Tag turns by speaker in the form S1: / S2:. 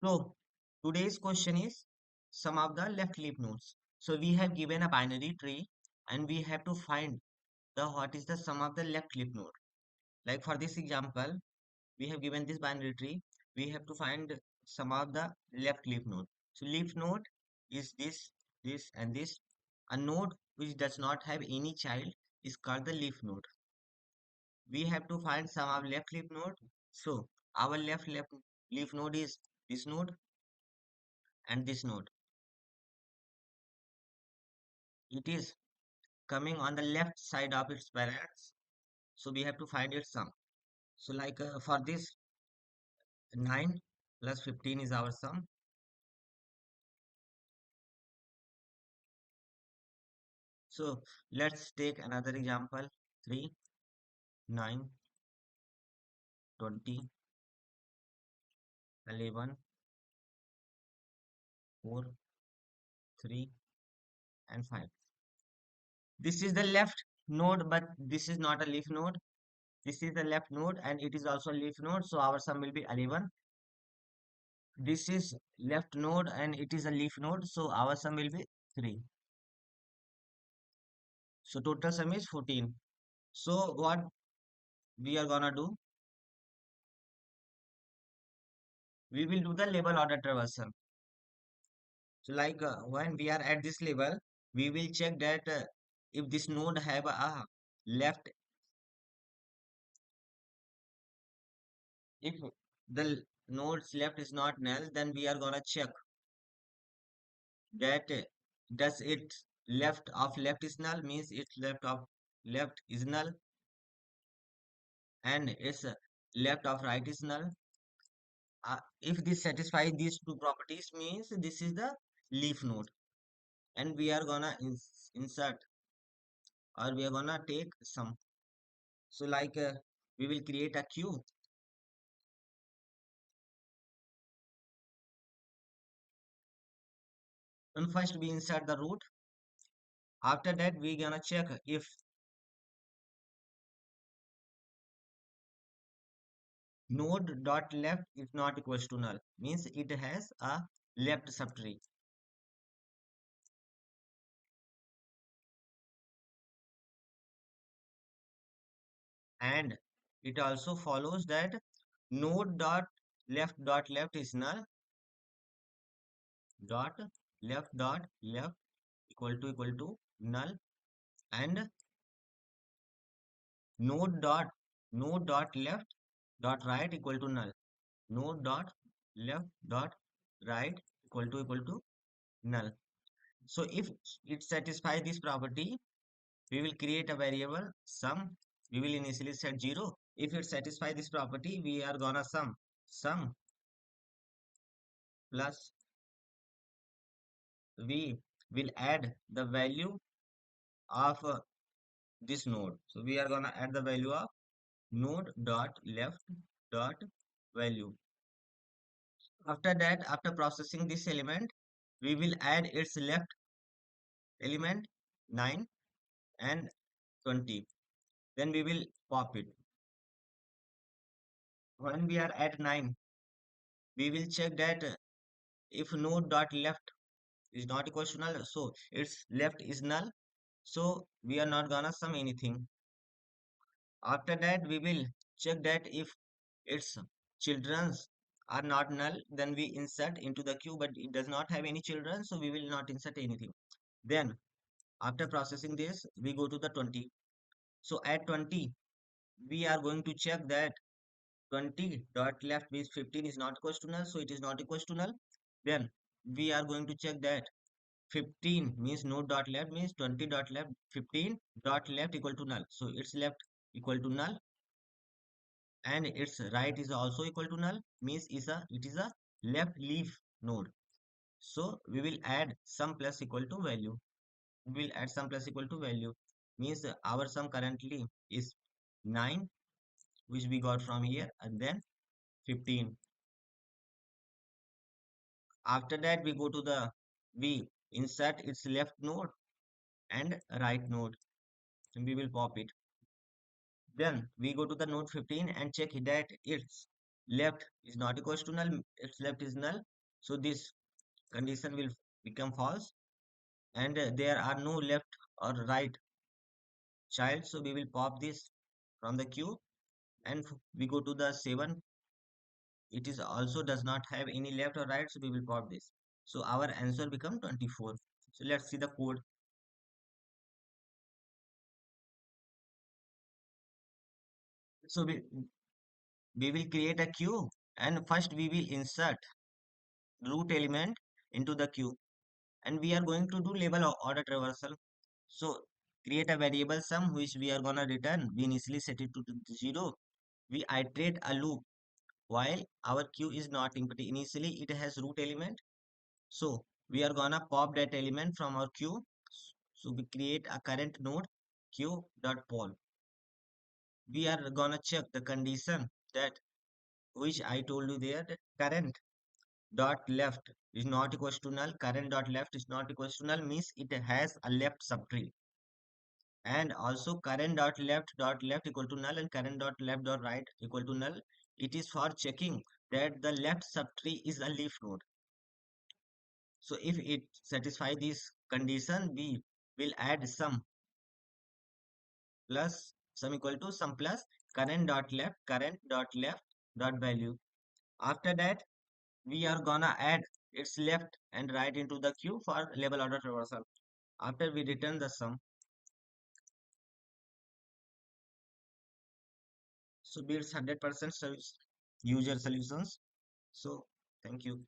S1: So today's question is sum of the left leaf nodes. So we have given a binary tree and we have to find the what is the sum of the left leaf node. Like for this example, we have given this binary tree. We have to find sum of the left leaf node. So leaf node is this, and this. A node which does not have any child is called the leaf node. We have to find sum of left leaf node. So our left leaf node is this node and this node. It is coming on the left side of its parents, so we have to find its sum. So like for this, 9 plus 15 is our sum. So let's take another example. 3, 9, 20, 11, 4, 3, and 5. This is the left node, but this is not a leaf node. This is the left node and it is also a leaf node, so our sum will be 11. This is left node and it is a leaf node, so our sum will be 3. So total sum is 14. So what we are gonna do, we will do the label order traversal. So like when we are at this level, we will check that if this node have a left, if the node's left is not null, then we are gonna check that does it left of left is null, means its left of left is null, and its left of right is null. If this satisfies these two properties, means this is the leaf node, and we are gonna insert, or we are gonna take some. So like we will create a queue, and first we insert the root. After that we gonna check if node dot left is not equals to null, means it has a left subtree. And it also follows that node dot left is null, dot left equal to null, and node dot left dot right equal to null. Node dot left dot right equal to null. So if it satisfies this property, we will create a variable sum. We will initially set 0. If it satisfies this property, we are gonna sum plus we will add the value of this node. So we are gonna add the value of node dot left dot value. After that, after processing this element, we will add its left element 9 and 20. Then we will pop it. When we are at 9, we will check that if node dot left is not equal to null, so its left is null. So we are not gonna sum anything. After that, we will check that if its childrens are not null, then we insert into the queue, but it does not have any children, so we will not insert anything. Then after processing this, we go to the 20. So at 20, we are going to check that 20 dot left means 15 is not equal to null, so it is not equal to null. Then we are going to check that 15 means node dot left means 20 dot left, 15 dot left equal to null, so its left equal to null, and its right is also equal to null, means it is a left leaf node. So we will add sum plus equal to value. We will add sum plus equal to value, means our sum currently is 9, which we got from here, and then 15. After that we go to the, we insert its left node and right node, and we will pop it. Then we go to the node 15 and check that its left is not equals to null, its left is null. So this condition will become false, and there are no left or right child. So we will pop this from the queue, and we go to the 7. It is also does not have any left or right, so we will pop this. So our answer become 24. So let's see the code. So we will create a queue, and first we will insert root element into the queue, and we are going to do label or order traversal. So create a variable sum which we are gonna return. We initially set it to 0. We iterate a loop while our queue is not empty. Initially it has root element, so we are gonna pop that element from our queue. So we create a current node queue dot poll. We are gonna check the condition that which I told you there, that current dot left is not equals to null. Current dot left is not equals to null means it has a left subtree, and also current dot left equal to null and current dot left dot right equal to null. It is for checking that the left subtree is a leaf node. So if it satisfy this condition, we will add sum equal to sum plus current dot left dot value. After that, we are gonna add its left and right into the queue for label order traversal. After we return the sum, so builds 100% user solutions. So thank you.